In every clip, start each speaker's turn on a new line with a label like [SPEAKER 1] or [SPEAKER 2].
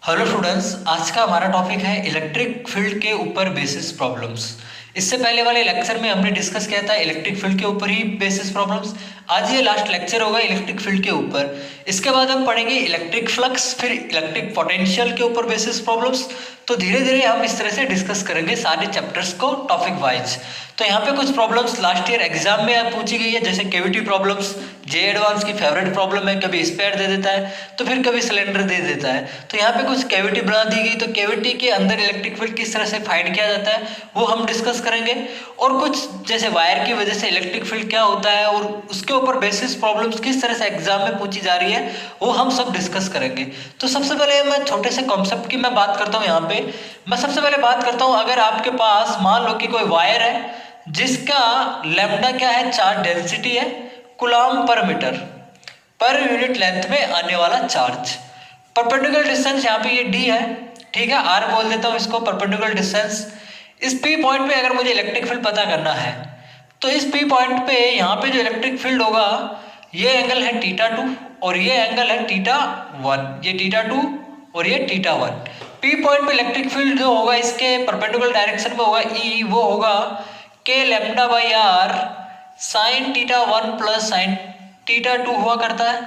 [SPEAKER 1] Hello students, आज का हमारा टॉपिक है इलेक्ट्रिक फील्ड के ऊपर बेसिस प्रॉब्लम्स। इससे पहले वाले लेक्चर में हमने डिस्कस किया था इलेक्ट्रिक फील्ड के ऊपर ही बेसिस प्रॉब्लम्स। आज ये लास्ट लेक्चर होगा इलेक्ट्रिक फील्ड के ऊपर। इसके बाद हम पढ़ेंगे इलेक्ट्रिक फ्लक्स, फिर इलेक्ट्रिक पोटेंशियल के ऊपर बेसिस प्रॉब्लम्स। तो धीरे धीरे हम इस तरह से डिस्कस करेंगे सारे चैप्टर्स को टॉपिक वाइज। तो यहाँ पे कुछ प्रॉब्लम्स लास्ट ईयर एग्जाम में पूछी गई है, जैसे केवीटी प्रॉब्लम्स। जे एडवांस की फेवरेट प्रॉब्लम है, कभी स्पेयर दे देता है तो फिर कभी सिलेंडर दे देता है। तो यहाँ पे कुछ कैविटी बना दी गई, तो कैविटी के अंदर इलेक्ट्रिक फील्ड किस तरह से फाइंड किया जाता है वो हम डिस्कस करेंगे। और कुछ जैसे वायर की वजह से इलेक्ट्रिक फील्ड क्या होता है और उसके ऊपर बेसिस प्रॉब्लम्स किस तरह से एग्जाम में पूछी जा रही है वो हम सब डिस्कस करेंगे। तो सबसे पहले मैं छोटे से कॉन्सेप्ट की मैं बात करता हूँ। यहाँ पे मैं सबसे पहले बात करता हूँ, अगर आपके पास मान लो कि कोई वायर है जिसका लैम्डा क्या है, चार्ज डेंसिटी है कूलम्ब पर मीटर पर यूनिट लेंथ में आने वाला चार्ज। परपेंडिकुलर डिस्टेंस यहाँ पे ये डी है, ठीक है, आर बोल देता हूँ इसको, परपेंडिकुलर डिस्टेंस। इस पी पॉइंट पे अगर मुझे इलेक्ट्रिक फील्ड पता करना है तो इस पी पॉइंट पे यहाँ पे जो इलेक्ट्रिक फील्ड होगा ये एंगल है θ2 और ये एंगल है θ1, ये θ2 और ये θ1। पी पॉइंट पे इलेक्ट्रिक फील्ड जो होगा इसके परपेंडिकुलर डायरेक्शन में होगा ई, वो होगा k lambda by r sine θ1 plus sine θ2 हुआ करता है,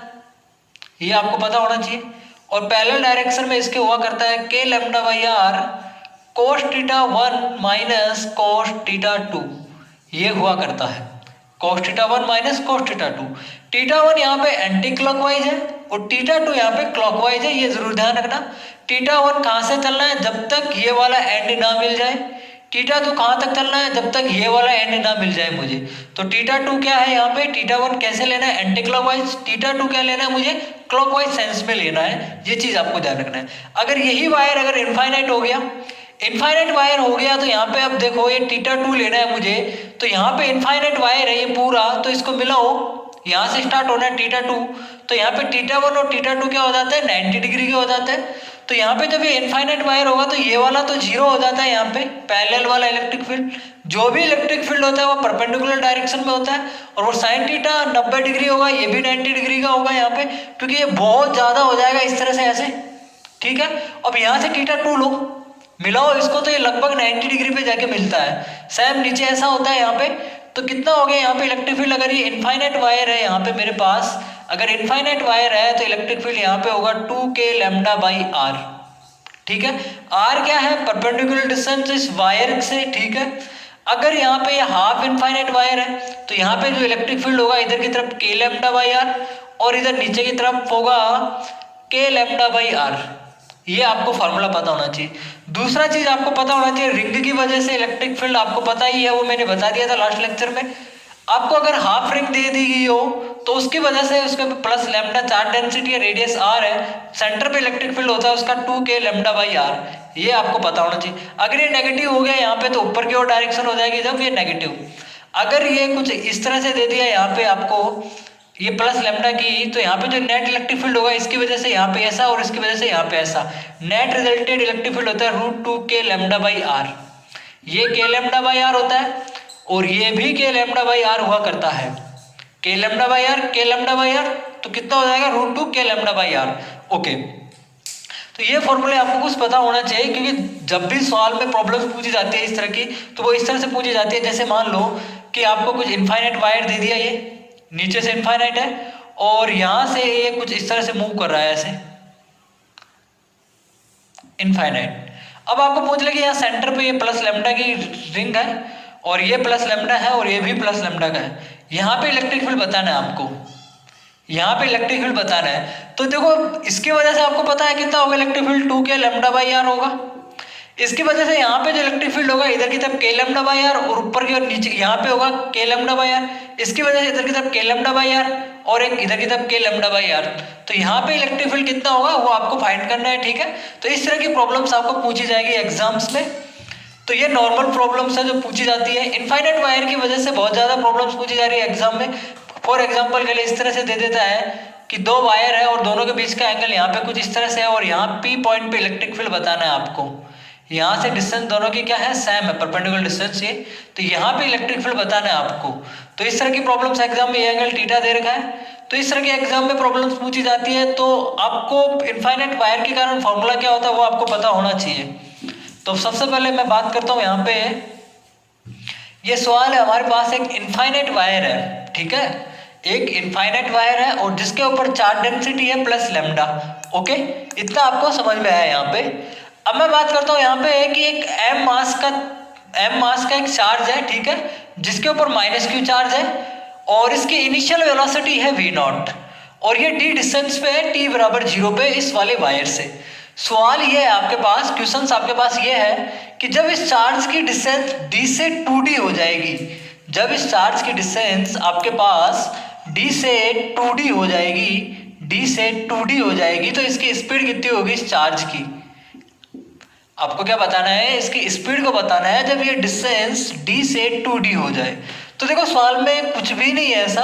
[SPEAKER 1] ये आपको पता होना चाहिए। और पैरेलल डायरेक्शन में इसके हुआ करता है k lambda by r cos θ1 minus cos θ2, ये हुआ करता है कोस θ1 माइनस कोस θ2। θ1 यहाँ पे एंटी क्लॉकवाइज है और θ2 यहाँ पे क्लॉकवाइज है, ये जरूर ध्यान रखना। θ1 कहाँ से चलना है, जब तक ये वाला एंड ना मिल जाए। θ2 कहाँ तक चलना है, जब तक ये वाला एंड ना मिल जाए मुझे। तो θ2 क्या है यहाँ पे, θ1 कैसे लेना है, एंटी क्लॉकवाइज। θ2 क्या लेना है मुझे, क्लॉकवाइज सेंस में लेना है, ये चीज आपको ध्यान रखना है। अगर यही वायर अगर इनफाइनाइट हो गया, इनफाइनाइट वायर हो गया, तो यहाँ पे अब देखो ये θ2 लेना है मुझे, तो यहाँ पे इनफाइनाइट वायर है ये पूरा, तो इसको मिलाओ, यहाँ से स्टार्ट होना है θ2, तो यहाँ पे θ1 और θ2 क्या हो जाता है, 90 डिग्री के हो जाता है। तो यहाँ पे जब ये इनफाइनाइट वायर होगा तो ये वाला तो जीरो हो जाता है, यहाँ पे पैरेलल वाला इलेक्ट्रिक फील्ड। जो भी इलेक्ट्रिक फील्ड होता है वो परपेंडिकुलर डायरेक्शन में होता है, और वो साइन थीटा 90 डिग्री होगा, ये भी 90 डिग्री का होगा यहाँ पे, क्योंकि ये बहुत ज्यादा हो जाएगा इस तरह से ऐसे, ठीक है। अब यहाँ से θ2 लो, मिलाओ इसको, तो ये लगभग 90 डिग्री पे जाके मिलता है। सेम नीचे ऐसा होता है यहाँ पे, तो कितना हो गया यहाँ पे इलेक्ट्रिक फील्ड। अगर ये इनफाइनाइट वायर है यहाँ पे मेरे पास, अगर इनफाइनाइट वायर है तो इलेक्ट्रिक फील्ड यहाँ पे होगा 2k लैम्डा बाई आर, ठीक है। आर क्या है, परपेंडिकुलर डिस्टेंस इस वायर से, ठीक है। अगर यहाँ पे ये हाफ इनफाइनाइट वायर है तो यहाँ पे जो इलेक्ट्रिक फील्ड होगा इधर की तरफ k लैम्डा बाई आर और इधर नीचे की तरफ होगा k लैम्डा बाई आर, ये आपको फॉर्मूला पता होना चाहिए। दूसरा चीज आपको पता होना चाहिए, रिंग की वजह से इलेक्ट्रिक फील्ड आपको पता ही है, वो मैंने बता दिया था लास्ट लेक्चर में। आपको अगर हाफ रिंग दे दी गई हो तो उसकी वजह से उसके प्लस लैम्डा चार्ज डेंसिटी है, रेडियस आर है, सेंटर पे इलेक्ट्रिक फील्ड होता है उसका 2k लैम्डा बाई आर, ये आपको पता होना चाहिए। अगर ये नेगेटिव हो गया यहाँ पे तो ऊपर की ओर डायरेक्शन हो जाएगी जब ये नेगेटिव। अगर ये कुछ इस तरह से दे दिया यहाँ पे आपको ये प्लस लैम्डा की, तो यहाँ पे जो नेट इलेक्ट्रिक फील्ड होगा इसकी वजह से यहाँ पे ऐसा और इसकी वजह से यहाँ पे ऐसा, नेट रिजल्टेड इलेक्ट्रिक फील्ड होता है √2k लैम्डा बाई आर। ये k लैम्डा बाई आर होता है और ये भी k लैम्डा बाई आर हुआ करता है, k lambda by r, k lambda by r, तो कितना हो जाएगा √2k lambda by are. Okay, तो ये फॉर्मूले आपको कुछ पता होना चाहिए, क्योंकि जब भी सवाल में प्रॉब्लम्स पूछी जाती है इस तरह की तो वो इस तरह से पूछी जाती है। जैसे मान लो कि आपको कुछ इनफाइनाइट वायर दे दिया, ये नीचे से इनफाइनाइट है और यहां से ये कुछ इस तरह से मूव कर रहा है ऐसे इनफाइनाइट। अब आपको पूछ ले कि यहाँ सेंटर पे ये प्लस लैम्डा की रिंग है और ये प्लस लैम्डा है और ये भी प्लस लैम्डा का है, यहाँ पे इलेक्ट्रिक फील्ड बताना है आपको, यहाँ पे इलेक्ट्रिक फील्ड बताना है। तो देखो इसकी वजह से आपको पता है कितना होगा electric field, 2k lambda by r होगा। इसकी वजह से यहाँ पे जो इलेक्ट्रिक फील्ड होगा इधर की तरफ k लैम्डा बाई आर और ऊपर की ओर नीचे यहाँ पे होगा k लैम्डा बाई आर। इसकी वजह से इधर की तरफ k लैम्डा बाई आर और एक इधर की तरफ k लैम्डा बाई आर। तो यहाँ पे इलेक्ट्रिक फील्ड कितना होगा वो आपको फाइंड करना है, ठीक है। तो इस तरह की प्रॉब्लम्स आपको पूछी जाएगी एग्जाम्स में। तो ये नॉर्मल प्रॉब्लम्स है जो पूछी जाती है। इनफाइनाइट वायर की वजह से बहुत ज्यादा प्रॉब्लम्स पूछी जा रही है एग्जाम में। फॉर एग्जाम्पल के लिए इस तरह से दे देता है कि दो वायर है और दोनों के बीच का एंगल यहाँ पे कुछ इस तरह से है और यहाँ पी पॉइंट पे इलेक्ट्रिक फील्ड बताना है आपको। यहाँ से डिस्टेंस दोनों की क्या है, सेम है, परपेंडिकुलर डिस्टेंस ये। तो यहाँ पे इलेक्ट्रिक फील्ड बताना है आपको। तो इस तरह की प्रॉब्लम्स एग्जाम में ये एंगल थीटा दे रखा है तो इस तरह के एग्जाम में प्रॉब्लम्स पूछी जाती है, तो आपको इनफाइनाइट वायर के कारण फॉर्मूला क्या होता है वो आपको पता होना चाहिए। तो सबसे पहले मैं बात करता हूँ यहाँ पे, ये सवाल है हमारे पास, एक इनफाइनाइट वायर है, ठीक है, एक इनफाइनाइट वायर है और जिसके ऊपर चार्ज डेंसिटी है प्लस लैम्डा। ओके, इतना आपको समझ में आया यहाँ पे। अब मैं बात करता हूँ यहाँ पे कि एक m मास का एक चार्ज है, ठीक है, जिसके ऊपर -q चार्ज है और इसकी इनिशियल वेलोसिटी है v0 और ये d डिस्टेंस पे है t बराबर 0 पे इस वाले वायर से। सवाल ये है आपके पास, क्वेश्चंस आपके पास ये है कि जब इस चार्ज की डिस्टेंस d से 2d हो जाएगी, जब इस चार्ज की डिस्टेंस आपके पास d से 2d हो जाएगी, d से 2d हो जाएगी, तो इसकी स्पीड कितनी होगी इस चार्ज की। आपको क्या बताना है, इसकी स्पीड को बताना है जब ये डिस्टेंस d से 2d हो जाए। तो देखो सवाल में कुछ भी नहीं है ऐसा,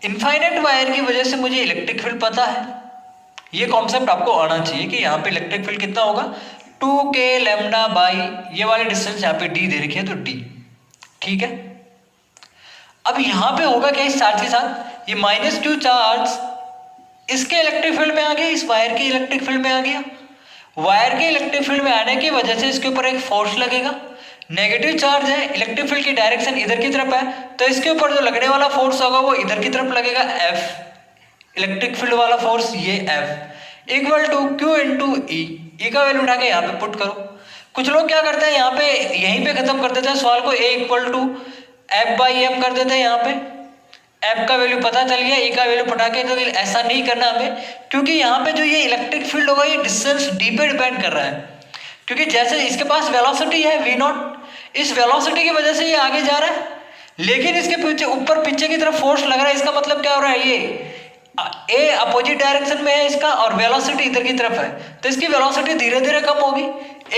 [SPEAKER 1] इनफाइनाइट वायर की वजह से मुझे इलेक्ट्रिक फील्ड पता है, ये कॉन्सेप्ट आपको आना चाहिए कि यहाँ पे इलेक्ट्रिक फील्ड कितना होगा 2k लैम्डा बाई ये वाली डिस्टेंस यहाँ पे d दे रखी है तो d, ठीक है। अब यहाँ पे होगा क्या इस चार्ज के साथ, ये -q चार्ज इसके इलेक्ट्रिक फील्ड में आ गया, इस वायर के इलेक्ट्रिक फील्ड में आ गया। वायर के इलेक्ट्रिक फील्ड में आने की वजह से इसके ऊपर एक फोर्स लगेगा, नेगेटिव चार्ज है, इलेक्ट्रिक फील्ड की डायरेक्शन इधर की तरफ है, तो इसके ऊपर जो लगने वाला फोर्स होगा वो इधर की तरफ लगेगा, F इलेक्ट्रिक फील्ड वाला फोर्स, ये F equal to Q into E का वैल्यू उठा के यहाँ पे पुट करो। कुछ लोग क्या करते हैं यहाँ पे यहीं पे खत्म कर देते हैं सवाल को, A इक्वल टू F/m कर देते हैं, यहाँ पे F का वैल्यू पता चल गया, E का वैल्यू पटा के, तो ऐसा नहीं करना हमें, क्योंकि यहाँ पे जो ये इलेक्ट्रिक फील्ड होगा ये डिस्टेंस d पे डिपेंड कर रहा है, क्योंकि जैसे इसके पास वेलोसिटी है v0, इस वेलोसिटी की वजह से ये आगे जा रहा है, लेकिन इसके पीछे ऊपर पीछे की तरफ फोर्स लग रहा है। इसका मतलब क्या हो रहा है, ये A अपोजिट डायरेक्शन में है इसका और वेलोसिटी इधर की तरफ है, तो इसकी वेलोसिटी धीरे धीरे कम होगी।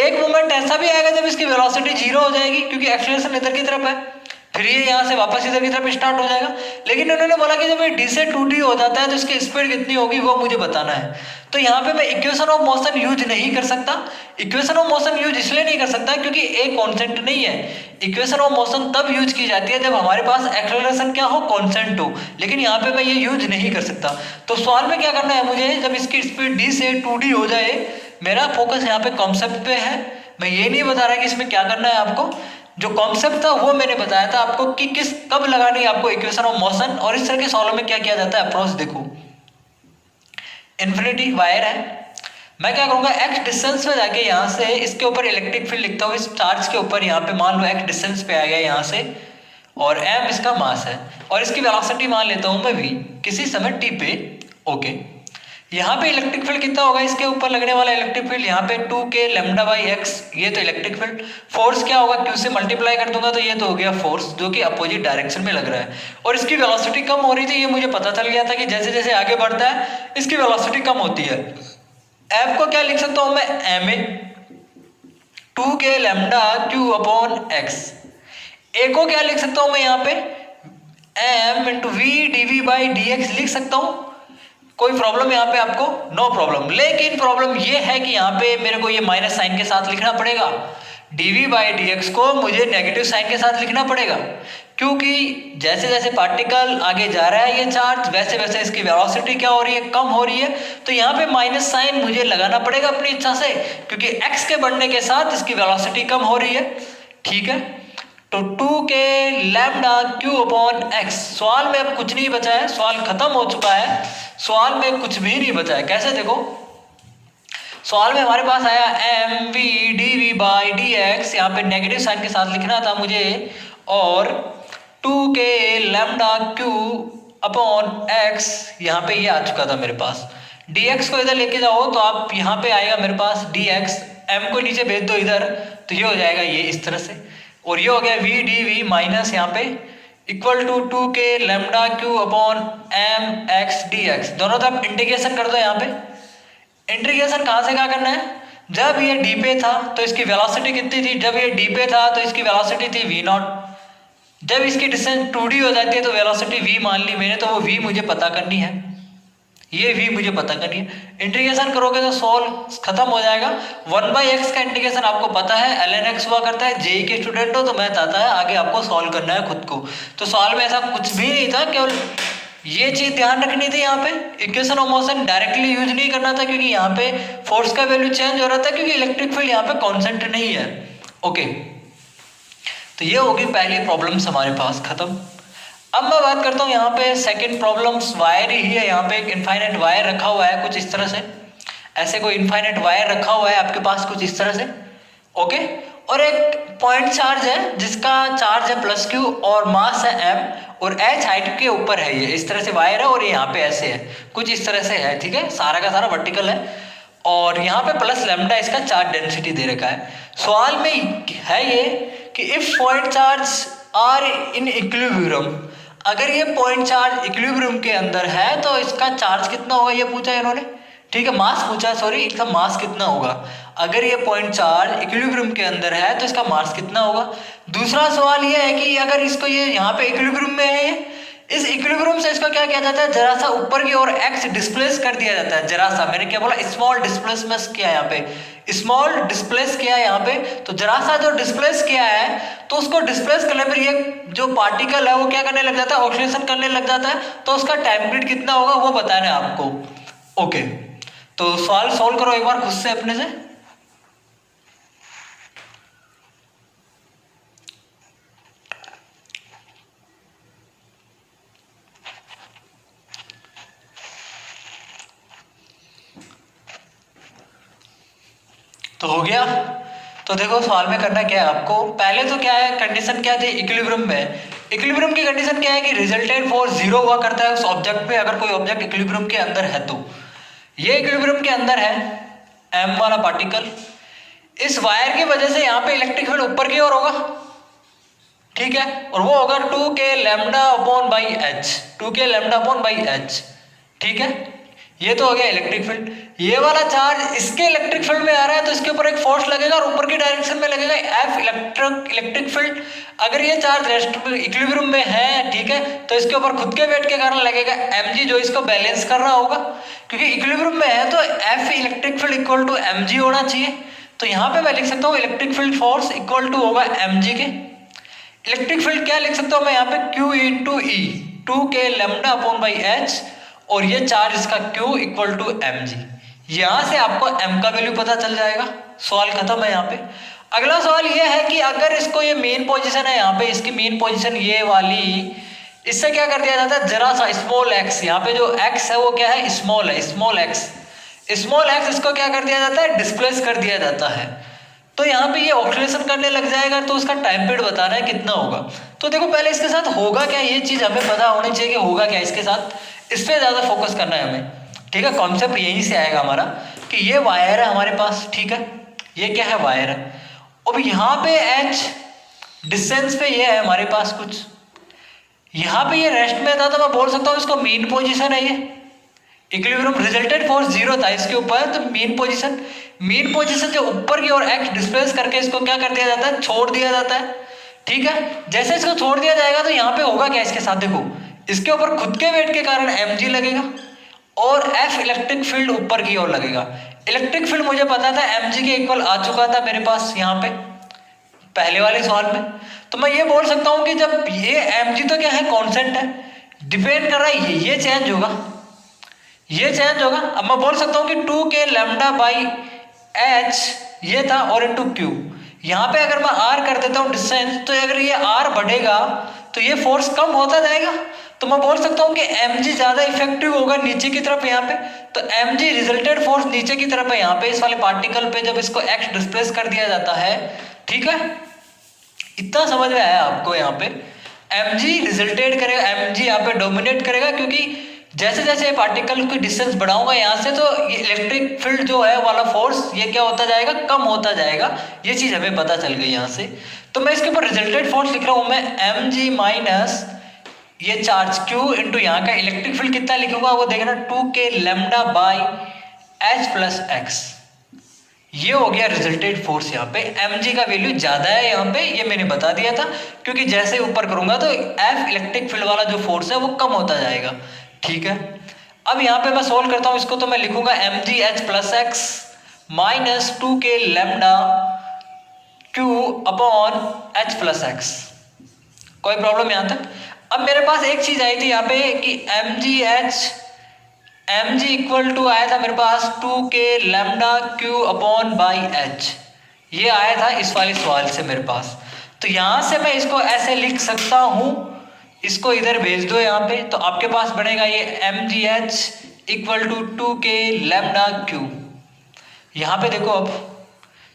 [SPEAKER 1] एक मोमेंट ऐसा भी आएगा जब इसकी वेलोसिटी 0 हो जाएगी, क्योंकि एक्सेलरेशन इधर की तरफ है, फिर ये यहाँ से वापस इधर की तरफ स्टार्ट हो जाएगा। लेकिन उन्होंने बोला कि जब ये d से 2d हो जाता है तो इसकी स्पीड कितनी होगी वो मुझे बताना है। तो यहाँ पे मैं इक्वेशन ऑफ मोशन यूज नहीं कर सकता। इक्वेशन ऑफ मोशन यूज इसलिए नहीं कर सकता क्योंकि ए कांस्टेंट नहीं है। इक्वेशन ऑफ मोशन तब यूज की जाती है जब हमारे पास एक्सेलरेशन क्या हो, कांस्टेंट हो, लेकिन यहाँ पे मैं ये यूज नहीं कर सकता। तो सवाल में क्या करना है मुझे, जब इसकी स्पीड d से 2d हो जाए, मेरा फोकस यहाँ पे कॉन्सेप्ट पे है, मैं ये नहीं बता रहा कि इसमें क्या करना है आपको। जो कॉन्सेप्ट था वो मैंने बताया था आपको कि किस कब लगानी है आपको इक्वेशन ऑफ मोशन, और इस तरह के सवालों में क्या किया जाता है अप्रोच। देखो इन्फिनिटी वायर है, मैं क्या करूंगा x डिस्टेंस पे जाके यहाँ से इसके ऊपर इलेक्ट्रिक फील्ड लिखता हूँ, इस चार्ज के ऊपर, यहाँ पे मान लो x डिस्टेंस पे आ गया यहाँ से, और m इसका मास है और इसकी वेलोसिटी मान लेता हूँ मैं v किसी समय t पे। ओके, यहाँ पे इलेक्ट्रिक फील्ड कितना होगा, इसके ऊपर लगने वाला इलेक्ट्रिक फील्ड यहाँ पे 2k लैम्डा बाई x, ये तो इलेक्ट्रिक फील्ड। फोर्स क्या होगा, q से मल्टीप्लाई कर दूंगा तो ये तो हो गया फोर्स जो कि अपोजिट डायरेक्शन में लग रहा है, और इसकी वेलोसिटी कम हो रही थी, ये मुझे पता चल गया था कि जैसे जैसे आगे बढ़ता है इसकी वेलोसिटी कम होती है। F को क्या लिख सकता हूँ मैं, ma 2k lambda q upon x। A को क्या लिख सकता हूँ मैं यहाँ पे, m into v dv by dx लिख सकता हूँ। कोई प्रॉब्लम यहाँ पे आपको, नो प्रॉब्लम। लेकिन प्रॉब्लम ये है कि यहाँ पे मेरे को ये माइनस साइन के साथ लिखना पड़ेगा, dv बाई dx को मुझे नेगेटिव साइन के साथ लिखना पड़ेगा, क्योंकि जैसे जैसे पार्टिकल आगे जा रहा है ये चार्ज, वैसे वैसे इसकी वेलोसिटी क्या हो रही है, कम हो रही है। तो यहाँ पे माइनस साइन मुझे लगाना पड़ेगा अपनी इच्छा से, क्योंकि x के बढ़ने के साथ इसकी वेलोसिटी कम हो रही है, ठीक है। तो 2k lambda q upon x। सवाल में अब कुछ नहीं बचा है, सवाल खत्म हो चुका है, सवाल में कुछ भी नहीं बचा है। कैसे, देखो सवाल में हमारे पास आया m v dv by dx, यहाँ पे नेगेटिव साइन के साथ लिखना था मुझे, और 2k lambda q upon x, यहाँ पे ये आ चुका था मेरे पास। dx को इधर लेके जाओ तो आप यहाँ पे आएगा मेरे पास dx, m को नीचे भेज दो इधर तो ये हो जाएगा ये इस तरह से, और ये हो गया v dv माइनस यहाँ पे equal to 2k lambda q upon m x dx। दोनों तरफ इंटीग्रेशन कर दो। यहाँ पे इंटीग्रेशन कहाँ से कहाँ करना है, जब ये d पे था तो इसकी वेलोसिटी कितनी थी, जब ये d पे था तो इसकी वेलोसिटी थी v0, जब इसकी डिस्टेंस 2d हो जाती है तो वेलोसिटी v मान ली मैंने, तो वो v मुझे पता करनी है, ये v मुझे पता करनी है। इंटीग्रेशन करोगे तो सॉल्व खत्म हो जाएगा। 1/x का इंटीग्रेशन आपको पता है ln x हुआ करता है। जेई के स्टूडेंट हो तो मैं चाहता है आगे आपको सॉल्व करना है खुद को। तो सॉल्व में ऐसा कुछ भी नहीं था, केवल ये चीज ध्यान रखनी थी। यहाँ पे equation of motion directly use नहीं करना था, क्योंकि यहाँ पे फोर्स का वैल्यू चेंज हो रहा था, क्योंकि इलेक्ट्रिक फील्ड यहाँ पे कांस्टेंट नहीं है। ओके, तो ये होगी पहली प्रॉब्लम्स हमारे पास खत्म। अब मैं बात करता हूँ यहाँ पे सेकंड प्रॉब्लम्स। वायर ही है, यहाँ पे एक इनफाइनाइट वायर रखा हुआ है कुछ इस तरह से, ऐसे कोई इनफाइनाइट वायर रखा हुआ है आपके पास कुछ इस तरह से। ओके, और एक पॉइंट चार्ज है जिसका चार्ज है प्लस क्यू और मास है एम, और एच हाइट के ऊपर है। ये इस तरह से वायर है और ये यहाँ पे ऐसे है, कुछ इस तरह से है। ठीक है, सारा का सारा वर्टिकल है, और यहाँ पे प्लस लैम्डा इसका चार्ज डेंसिटी दे रखा है। सवाल में है ये कि if point charge are in equilibrium, अगर ये पॉइंट चार्ज इक्विलिब्रियम के अंदर है तो इसका चार्ज कितना होगा, ये पूछा इन्होंने। ठीक है, मास पूछा, सॉरी, इसका मास कितना होगा। अगर ये पॉइंट चार्ज इक्विलिब्रियम के अंदर है तो इसका मास कितना होगा। दूसरा सवाल ये है कि अगर इसको ये यहाँ पे इक्विलिब्रियम में है, इस इक्विलिब्रियम से इसको क्या किया जाता है, जरा सा ऊपर की ओर एक्स डिस्प्लेस कर दिया जाता है। जरा सा, मैंने क्या बोला, स्मॉल डिस्प्लेसमेंट किया यहाँ पे, स्मॉल डिस्प्लेस किया यहाँ पे। तो जरा सा जो डिस्प्लेस किया है तो उसको डिस्प्लेस करने पर ये जो पार्टिकल है वो क्या करने लग जाता है, ऑक्सीडेशन करने लग जाता है। तो उसका टाइम पीरियड कितना होगा वो बताना है आपको। ओके, तो सवाल सॉल्व करो एक बार खुद से अपने से। तो हो गया। तो देखो सवाल में करना क्या है आपको, पहले तो क्या है, कंडीशन क्या थी, इक्विलिब्रियम में। इक्विलिब्रियम की कंडीशन क्या है कि रिजल्टेंट फोर्स जीरो हुआ करता है उस ऑब्जेक्ट पे, अगर कोई ऑब्जेक्ट इक्विलिब्रियम के अंदर है तो। ये इक्विलिब्रियम के अंदर है एम वाला पार्टिकल, इस वायर की वजह से यहाँ पे इलेक्ट्रिक फील्ड ऊपर की ओर होगा। ठीक है, और वो होगा 2k lambda upon by H, 2k lambda upon by H. ठीक है, ये तो हो गया इलेक्ट्रिक फील्ड। ये वाला चार्ज इसके इलेक्ट्रिक फील्ड में आ रहा है तो इसके ऊपर एक फोर्स लगेगा और ऊपर की डायरेक्शन में लगेगा एफ इलेक्ट्रिक फील्ड। अगर ये चार्ज रेस्ट इक्विलिब्रियम में है, ठीक है, तो इसके ऊपर खुद के वेट के कारण लगेगा mg, जो इसको बैलेंस कर रहा होगा। क्योंकि इक्विलिब्रियम में है तो F electric field equal to mg होना चाहिए। तो यहाँ पे मैं लिख सकता हूँ electric field force equal to होगा mg के। इलेक्ट्रिक फील्ड क्या लिख सकता हूँ मैं यहाँ पे, q into E, 2k lambda upon by H, और ये चार्ज इसका q इक्वल टू mg। यहां से आपको m का वैल्यू पता चल जाएगा। सवाल खत्म है यहाँ पे। अगला सवाल ये है कि अगर इसको, ये मेन पोजीशन है यहाँ पे, इसकी मेन पोजीशन ये वाली, इससे क्या कर दिया जाता है, जरा सा स्मॉल x, यहाँ पे जो x है वो क्या है, स्मॉल है, स्मॉल x, स्मॉल x, इसको क्या कर दिया जाता है, डिस्प्लेस कर दिया जाता है। तो यहाँ पे ये ऑक्सीडेशन करने लग जाएगा, तो उसका टाइम पीरियड बताना है कितना होगा। तो देखो पहले इसके साथ होगा क्या, ये चीज हमें पता होनी चाहिए कि होगा क्या इसके साथ, इस पर ज्यादा फोकस करना है हमें। ठीक है, कॉन्सेप्ट यहीं से आएगा हमारा कि ये वायर है हमारे पास। ठीक है, ये क्या है, वायर है। अब यहाँ पे h डिस्टेंस पे ये है हमारे पास कुछ, यहाँ पे ये रेस्ट में था तो मैं बोल सकता हूँ इसको मेन पोजीशन है। ये इक्विलिब्रियम रिजल्टेंट फोर्स जीरो था इसके ऊपर, तो मेन पोजीशन जो ऊपर की ओर x डिस्प्लेस करके इसको क्या कर दिया जाता है, छोड़ दिया जाता है। ठीक है, जैसे इसको छोड़ दिया जाएगा तो यहाँ पे होगा क्या इसके साथ, देखो इसके ऊपर खुद के वेट के कारण mg लगेगा और f इलेक्ट्रिक फील्ड ऊपर की ओर लगेगा। इलेक्ट्रिक फील्ड मुझे पता था mg के इक्वल आ चुका था मेरे पास यहाँ पे पहले वाले सवाल में। तो मैं ये बोल सकता हूँ कि जब ये mg तो क्या है, कांस्टेंट है, डिपेंड कर रहा है, ये चेंज होगा, ये चेंज होगा। अब मैं बोल सकता हूँ कि 2k लैम्डा बाई h ये था, और इंटू q। यहाँ पे अगर मैं r कर देता हूँ डिस्टेंस, तो अगर ये r बढ़ेगा तो ये फोर्स कम होता जाएगा। तो मैं बोल सकता हूँ कि mg ज्यादा इफेक्टिव होगा नीचे की तरफ यहाँ पे। तो mg रिजल्टेड फोर्स नीचे की तरफ है यहाँ पे, इस वाले पार्टिकल पे जब इसको x डिस्प्लेस कर दिया जाता है। ठीक है, इतना समझ में आया आपको। यहाँ पे mg रिजल्टेड करेगा, mg यहाँ पे डोमिनेट करेगा, क्योंकि जैसे जैसे पार्टिकल की डिस्टेंस बढ़ाऊंगा यहाँ से, तो ये इलेक्ट्रिक फील्ड जो है वाला फोर्स ये क्या होता जाएगा, कम होता जाएगा। ये चीज हमें पता चल गई यहाँ से। तो मैं इसके ऊपर रिजल्टेड फोर्स लिख रहा हूँ मैं mg माइनस ये चार्ज q इंटू यहाँ का इलेक्ट्रिक फील्ड कितना लिखूंगा वो देखना, 2k lambda by h plus x। ये हो गया रिजल्टेड फोर्स। यहाँ पे mg का वैल्यू ज्यादा है यहाँ पे, ये मैंने बता दिया था, क्योंकि जैसे ऊपर करूंगा तो f इलेक्ट्रिक फील्ड वाला जो फोर्स है वो कम होता जाएगा। ठीक है, अब यहाँ पे मैं सोल्व करता हूँ इसको, तो मैं लिखूंगा mg h plus X minus 2k lambda q upon h plus x. कोई प्रॉब्लम यहाँ तक? अब मेरे पास एक चीज आई थी यहाँ पे कि एम जी इक्वल टू आया था मेरे पास 2k lambda Q upon by H, ये आया था इस वाले सवाल से मेरे पास। तो यहां से मैं इसको ऐसे लिख सकता हूं, इसको इधर भेज दो यहाँ पे, तो आपके पास बनेगा ये M G H equal to 2k lambda Q. यहाँ पे देखो अब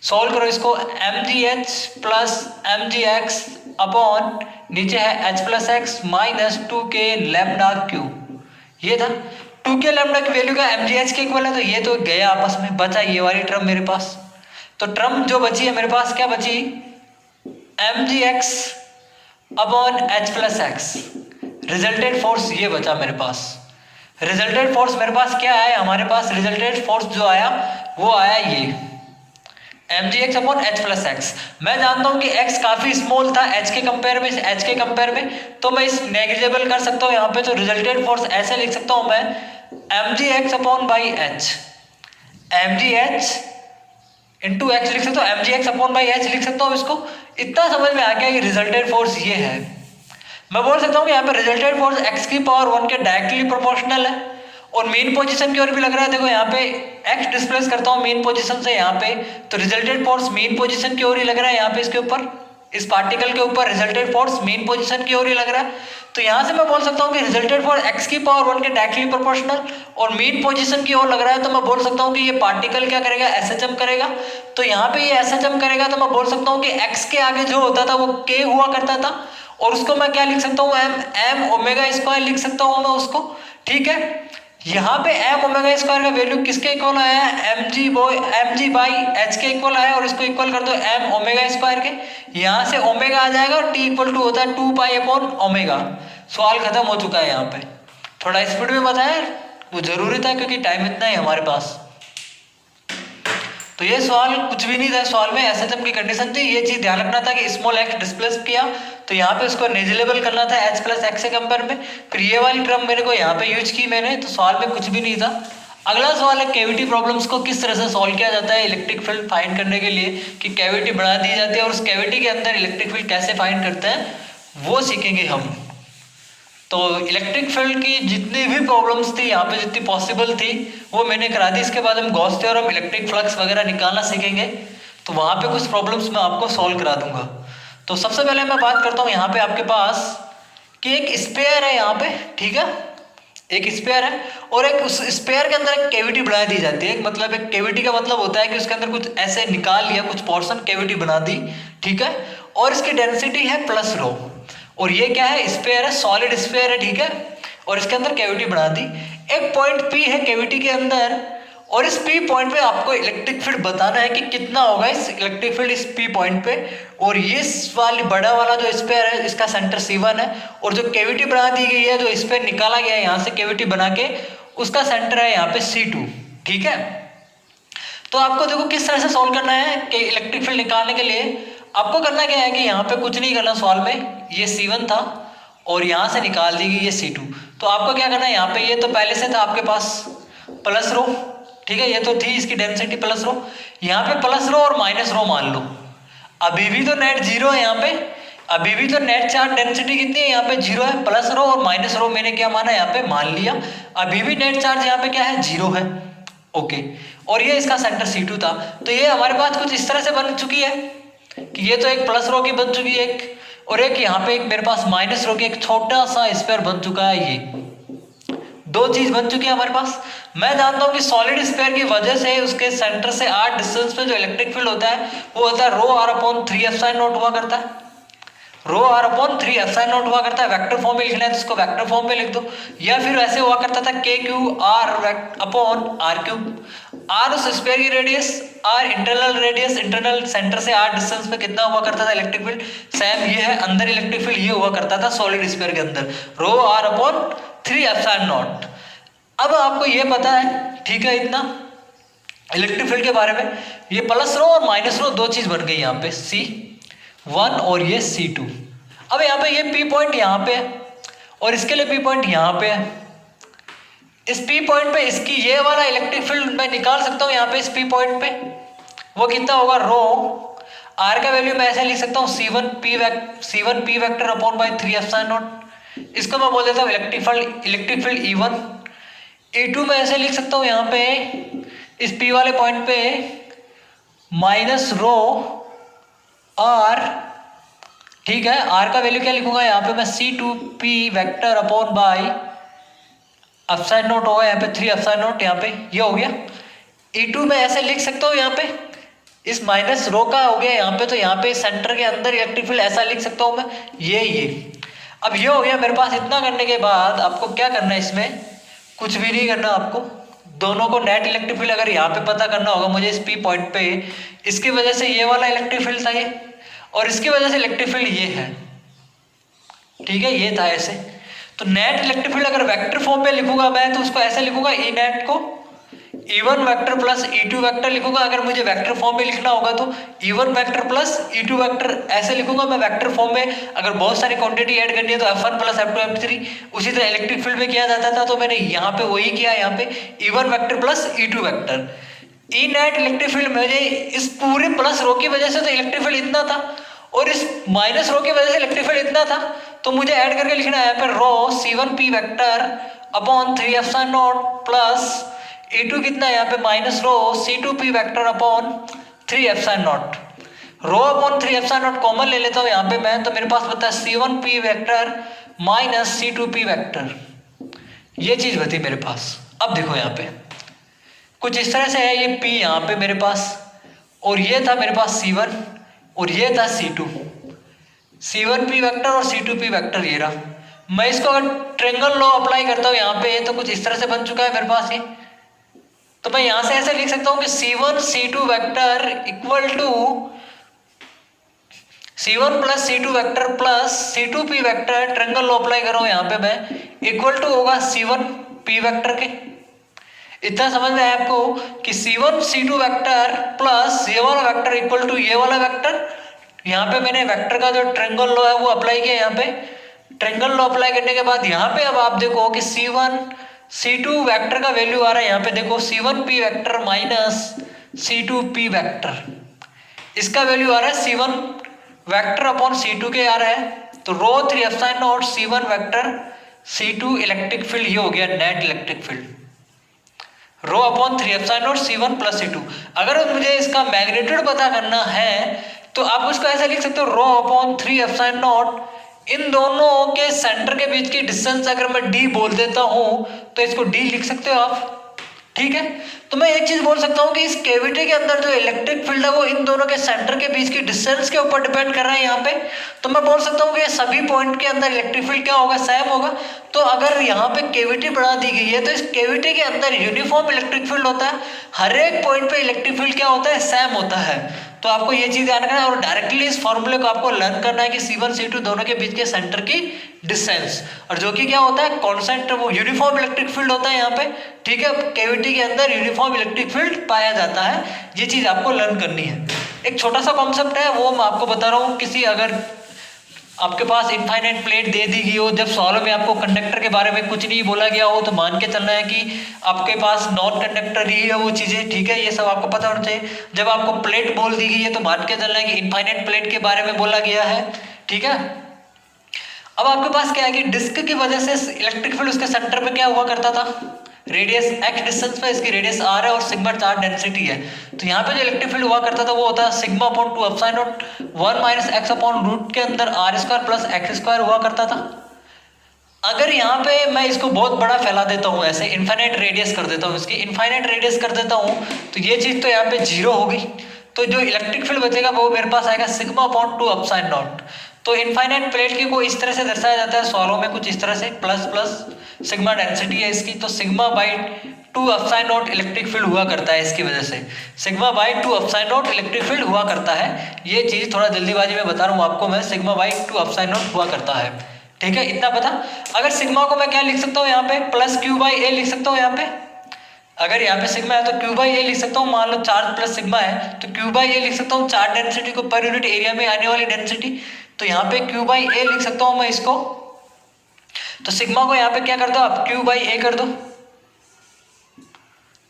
[SPEAKER 1] सॉल्व करो इसको, M G H plus M G X upon नीचे है H plus X minus 2k lambda Q. ये था 2k लैम्डा की वैल्यू का एम जी एच के इक्वल है, तो ये तो गया आपस में, बचा ये वाली टर्म मेरे पास। तो टर्म जो बची है मेरे पास क्या बची, M G X upon H plus X, resulted force ये बचा मेरे पास। रिजल्टेड फोर्स मेरे पास क्या आया, हमारे पास रिजल्टेड फोर्स जो आया वो आया ये M G X upon H plus X. मैं जानता हूं कि एक्स काफी स्मॉल था एच के कंपेयर में, तो मैं इस नेग्लिजिबल कर सकता हूं यहाँ पे। तो रिजल्टेड फोर्स ऐसे लिख सकता हूं मैं, M G X upon by H, M G H into X लिख सकता हूँ, M G X upon by H लिख सकता हूँ इसको। इतना समझ में आ गया कि रिजल्टेड फोर्स ये है। मैं बोल सकता हूँ कि यहाँ पे रिजल्टेड फोर्स एक्स की पावर 1 के डायरेक्टली प्रोपोर्शनल है, और मेन पोजीशन की ओर भी लग रहा है। देखो यहाँ पे एक्स डिस्प्लेस करता हूँ मेन पोजीशन से यहाँ पे, तो रिजल्टेड फोर्स मेन पोजीशन की ओर ही लग रहा है यहाँ पे, इसके ऊपर इस पार्टिकल के ऊपर रिजल्टेड फोर्स मेन पोजीशन की ओर ही लग रहा है। तो यहाँ से मैं बोल सकता हूँ कि रिजल्टेड फोर्स एक्स की पावर 1 के डायरेक्टली प्रोपोर्शनल और मेन पोजीशन की ओर लग रहा है। तो मैं बोल सकता हूँ कि ये पार्टिकल क्या करेगा, एसएचएम करेगा। तो यहाँ पे ये एसएचएम करेगा, तो मैं बोल सकता हूँ कि एक्स के आगे जो होता था वो के हुआ करता था, और उसको मैं क्या लिख सकता हूँ, एम ओमेगा स्क्वायर लिख सकता हूँ मैं उसको। ठीक है, यहाँ पे एम ओमेगा स्क्वायर का वैल्यू किसके इक्वल आया है, एम जी बाई एच के इक्वल आया, और इसको इक्वल कर दो एम ओमेगा स्क्वायर के, यहाँ से ओमेगा आ जाएगा और टी इक्वल टू होता है 2 पाई अपॉन ओमेगा। सवाल खत्म हो चुका है। यहाँ पे थोड़ा स्पीड में बताया, वो जरूरी था क्योंकि टाइम इतना ही हमारे पास। तो ये सवाल कुछ भी नहीं था, सवाल में एसएचएम की कंडीशन थी। ये चीज ध्यान रखना था कि स्मॉल एक्स डिस्प्लेस किया, तो यहाँ पे उसको नेजिलेबल करना था एच प्लस एक्स से कंपेयर में। फिर ये वाली टर्म मेरे को यहाँ पे यूज की मैंने, तो सवाल में कुछ भी नहीं था। अगला सवाल है कैविटी प्रॉब्लम्स को किस तरह से सॉल्व किया जाता है इलेक्ट्रिक फील्ड फाइंड करने के लिए, कि कैविटी बना दी जाती है और उस कैविटी के अंदर इलेक्ट्रिक फील्ड कैसे फाइंड करते हैं वो सीखेंगे हम। तो इलेक्ट्रिक फील्ड की जितनी भी प्रॉब्लम्स थी यहाँ पे, जितनी पॉसिबल थी वो मैंने करा दी। इसके बाद हम गॉस थ्योरम, इलेक्ट्रिक फ्लक्स वगैरह निकालना सीखेंगे, तो वहाँ पे कुछ प्रॉब्लम्स मैं आपको सॉल्व करा दूंगा। तो सबसे पहले मैं बात करता हूँ यहाँ पे आपके पास कि एक स्पेयर है यहाँ पे, ठीक है, एक स्पेयर है और एक उस स्पेयर के अंदर एक कैविटी बना दी जाती है। मतलब एक कैविटी का मतलब होता है कि उसके अंदर कुछ ऐसे निकाल लिया, कुछ पोर्शन कैविटी बना दी, ठीक है, और इसकी डेंसिटी है प्लस रो, और ये क्या है, स्पेयर है, सॉलिड स्पेयर है, ठीक है, और इसके अंदर कैविटी बना दी। एक पॉइंट पी है कैविटी के अंदर, और इस पी पॉइंट पे आपको इलेक्ट्रिक फील्ड बताना है कि कितना होगा इस इलेक्ट्रिक फील्ड इस पी पॉइंट पे। और ये वाली बड़ा वाला जो स्पेयर है इसका सेंटर C1 है, और जो कैविटी बना दी गई है, जो स्पेयर निकाला गया है यहाँ से कैविटी बना के, उसका सेंटर है यहाँ पे C2, ठीक है। तो आपको देखो किस तरह से सॉल्व करना है कि इलेक्ट्रिक फील्ड निकालने के लिए आपको करना क्या है कि यहाँ पे कुछ नहीं करना सवाल में, ये C1 था और यहाँ से निकाल दी गई ये C2। तो आपको क्या करना है, यहाँ पे ये तो पहले से था आपके पास प्लस रो, ठीक है, ये तो थी इसकी डेंसिटी प्लस रो, यहाँ पे प्लस रो और माइनस रो मान लो। अभी भी तो नेट जीरो है यहाँ पे, अभी भी तो नेट चार्ज डेंसिटी कितनी है यहाँ पे, जीरो है। प्लस रो और माइनस रो मैंने क्या माना यहाँ पे, मान लिया। अभी भी नेट चार्ज यहाँ पे क्या है, जीरो है, ओके। और ये इसका सेंटर C2 था। तो ये हमारे पास कुछ इस तरह से बन चुकी है कि ये तो एक प्लस रो की बन चुकी है एक, और एक यहाँ पे एक मेरे पास माइनस रो की एक छोटा सा स्पेयर बन चुका है। ये दो चीज बन चुकी है हमारे पास। मैं जानता हूं कि सॉलिड स्पेयर की वजह से उसके सेंटर से r डिस्टेंस पे जो इलेक्ट्रिक फील्ड होता है वो होता है रो r अपॉन 3 एप्सिलॉन नॉट हुआ करता है, रो r अपॉन 3 एप्सिलॉन नॉट हुआ करता है। वेक्टर फॉर्म में लिखना है तो इसको वेक्टर फॉर्म में लिख दो, या फिर ऐसे हुआ करता था k Q r upon r cube. r उस स्पेयर की radius, r internal radius, internal centre से r डिस्टेंस पे कितना हुआ करता था इलेक्ट्रिक फील्ड, सेम ये है अंदर इलेक्ट्रिक फील्ड ये हुआ करता था सॉलिड स्पेयर के अंदर, रो r अपॉन 3 एप्सिलॉन नॉट। अब आपको ये पता है, ठीक है, इतना इलेक्ट्रिक फील्ड के बारे में। ये प्लस रो और माइनस रो दो चीज बन गई यहाँ पे, C1 और ये C2। अब यहाँ पे ये P पॉइंट यहाँ पे है और इसके लिए P पॉइंट यहाँ पे है। इस P पॉइंट पे इसकी ये वाला इलेक्ट्रिक फील्ड मैं निकाल सकता हूँ यहाँ पे इस P पॉइंट पे, वो कितना होगा, रो r का वैल्यू मैं ऐसे लिख सकता हूँ C1 P vector upon by 3 epsilon not. इसको मैं बोल देता हूँ इलेक्ट्रिक फील्ड E1। E2 में ऐसे लिख सकता हूँ यहाँ पे इस P वाले पॉइंट पे माइनस रो R, ठीक है। R का वैल्यू क्या लिखूंगा यहाँ पे मैं C2P vector upon by epsilon not होगा यहाँ पे 3 एप्सिलॉन नॉट, यहाँ पे ये हो गया। E2 में ऐसे लिख सकता हूँ यहाँ पे इस माइनस रो का हो गया यहाँ पे, तो यहाँ पे सेंटर के अंदर इलेक्ट्रिक फील्ड ऐसा लिख सकता हूँ मैं ये। अब ये हो गया मेरे पास। इतना करने के बाद आपको क्या करना है, इसमें कुछ भी नहीं करना आपको, दोनों को नेट इलेक्ट्रिक फील्ड अगर यहाँ पे पता करना होगा मुझे इस P पॉइंट पे, इसकी वजह से ये वाला इलेक्ट्रिक फील्ड था ये, और इसकी वजह से इलेक्ट्रिक फील्ड ये है, ठीक है, ये था ऐसे। तो नेट इलेक्ट्रिक फील्ड अगर वेक्टर फॉर्म में लिखूंगा मैं तो उसको ऐसे लिखूंगा ई नेट को E1 vector plus E2 vector लिखूंगा। अगर मुझे वेक्टर फॉर्म में लिखना होगा तो E1 vector plus E2 vector ऐसे लिखूंगा मैं वेक्टर फॉर्म में। अगर बहुत सारी क्वांटिटी ऐड करनी है तो F1 प्लस F2 F3 उसी तरह इलेक्ट्रिक फील्ड में किया जाता था, तो मैंने यहाँ पे वही किया, यहाँ पे E1 vector plus E2 vector. E net electric field मुझे इस पूरे प्लस रो की वजह से तो इलेक्ट्रिक फील्ड इतना था और इस माइनस रो की वजह से इलेक्ट्रिक फील्ड इतना था, तो मुझे ऐड करके लिखना है यहाँ पे रो C1P vector upon 3 epsilon not plus E2 कितना है यहाँ पे minus rho C2P vector upon 3 epsilon not. Rho upon 3 epsilon not common ले लेता हूँ यहाँ पे मैं, तो मेरे पास बता है C1P vector minus C2P vector, ये चीज बती मेरे पास। अब देखो यहाँ पे कुछ इस तरह से है, ये P यहाँ पे मेरे पास, और ये था मेरे पास C1 और ये था C2, C1P वेक्टर और C2P वेक्टर ये रहा। मैं इसको अगर ट्रायंगल लॉ अप्लाई करता हूँ यहाँ पे तो कुछ इस तरह से बन चुका है मेरे पास ये। तो मैं यहां से ऐसे लिख सकता हूं कि C1 C2 vector equal to C1 plus C2 vector plus C2P vector, triangle law apply कर रहा हूं यहां पे मैं, इक्वल टू होगा C1P वेक्टर के। इतना समझ में आया आपको कि C1 C2 वेक्टर प्लस ये वाला वेक्टर इक्वल टू ये वाला वेक्टर। यहाँ पे मैंने वेक्टर का जो ट्रायंगल लॉ है वो अप्लाई किया यहाँ पे। ट्रायंगल लॉ अप्लाई करने के बाद यहाँ पे अब आप देखो कि C1 C2 वेक्टर का वैल्यू आ रहा है यहाँ पे, देखो C1P vector minus C2P vector, इसका वैल्यू आ रहा है C1 वेक्टर अपॉन C2 के आ रहा है। तो रो 3 epsilon not C1 vector C2 electric field, ये हो गया net electric field, rho upon 3 epsilon not C1 plus C2। अगर मुझे इसका मैग्नीट्यूड पता करना है तो आप उसको ऐसा लिख सकते हो रो अपॉन 3 एप्सिलॉन नॉट, इन दोनों के सेंटर के बीच की डिस्टेंस अगर मैं d बोल देता हूं तो इसको d लिख सकते हो आप, ठीक है। तो मैं एक चीज बोल सकता हूं कि इस कैविटी के अंदर जो इलेक्ट्रिक फील्ड है वो इन दोनों के सेंटर के बीच की डिस्टेंस के ऊपर डिपेंड कर रहा है यहाँ पे। तो मैं बोल सकता हूँ कि सभी पॉइंट के अंदर इलेक्ट्रिक फील्ड क्या होगा, सेम होगा। तो अगर यहाँ पे कैविटी बढ़ा दी गई है तो इस कैविटी के अंदर यूनिफॉर्म इलेक्ट्रिक फील्ड होता है, हर एक पॉइंट पे इलेक्ट्रिक फील्ड क्या होता है, सेम होता है। तो आपको ये चीज ध्यान रखना है और डायरेक्टली इस फॉर्मूले को आपको लर्न करना है कि C1 C2 दोनों के बीच के सेंटर की डिस्टेंस, और जो कि क्या होता है कांस्टेंट, वो यूनिफॉर्म इलेक्ट्रिक फील्ड होता है यहाँ पे, ठीक है। कैविटी के अंदर यूनिफॉर्म इलेक्ट्रिक फील्ड पाया जाता है, ये चीज आपको लर्न करनी है। एक छोटा सा कॉन्सेप्ट है वो मैं आपको बता रहा हूँ। किसी अगर आपके पास इनफाइनाइट प्लेट दे दी गई हो, जब सवालों में आपको कंडक्टर के बारे में कुछ नहीं बोला गया हो तो मान के चलना है कि आपके पास नॉन कंडक्टर ही है वो चीजें, ठीक है, ये सब आपको पता होना चाहिए। जब आपको प्लेट बोल दी गई है तो मान के चलना है कि इनफाइनाइट प्लेट के बारे में बोला गया है, ठीक है। अब आपके पास क्या है कि डिस्क की वजह से इलेक्ट्रिक फील्ड उसके सेंटर पे क्या हुआ करता था, रेडियस x डिस्टेंस पे इसकी रेडियस r है और सिग्मा चार्ज डेंसिटी है। तो यहाँ पे जो इलेक्ट्रिक फील्ड हुआ करता था वो होता है sigma upon 2 epsilon naught 1 minus x upon root के अंदर r square plus x square हुआ करता था। अगर यहाँ पे मैं इसको बहुत बड़ा फैला देता हूँ, ऐसे इनफाइनाइट रेडियस कर देता हूँ, इसकी इनफाइनाइट रेडियस कर देता हूँ, तो ये चीज तो यहाँ पे 0 हो गई। तो जो इलेक्ट्रिक फील्ड बचेगा वो मेरे पास आएगा सिग्मा अपॉन 2 एप्सिलॉन नॉट। तो इनफाइनाइट प्लेट की को इस तरह से दर्शाया जाता है सवालों में कुछ इस तरह से, प्लस प्लस सिग्मा डेंसिटी है इसकी, तो sigma by 2 epsilon not electric field हुआ करता है इसकी वजह से, sigma by 2 epsilon not electric field हुआ करता है। ये चीज थोड़ा जल्दीबाजी में बता रहा हूँ आपको मैं, सिग्मा बाई 2 एप्सिलॉन नॉट हुआ करता है, ठीक है, इतना पता। अगर सिग्मा को मैं क्या लिख सकता हूँ यहाँ पे, प्लस क्यू बाई ए लिख सकता हूँ यहाँ पे। अगर यहाँ पे सिग्मा है तो क्यू बाई ए लिख सकता हूँ, मान लो चार्ज प्लस सिग्मा है तो क्यू बाई ए लिख सकता हूँ, चार्ज डेंसिटी को पर यूनिट एरिया में आने वाली डेंसिटी। तो यहाँ पे क्यू बाई ए लिख सकता हूँ मैं इसको। तो सिग्मा को यहाँ पे क्या कर दो आप, क्यू बाई ए कर दो,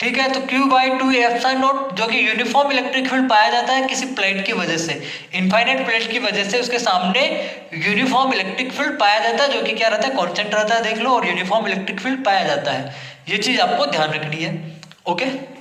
[SPEAKER 1] ठीक है, तो Q बाई 2 एप्सिलॉन नॉट जो कि यूनिफॉर्म इलेक्ट्रिक फील्ड पाया जाता है किसी प्लेट की वजह से, इनफाइनाइट प्लेट की वजह से उसके सामने यूनिफॉर्म इलेक्ट्रिक फील्ड पाया जाता है जो कि क्या रहता है, कांस्टेंट रहता है, देख लो, और यूनिफॉर्म इलेक्ट्रिक फील्ड पाया जाता है। ये चीज आपको ध्यान रखनी है। ओके।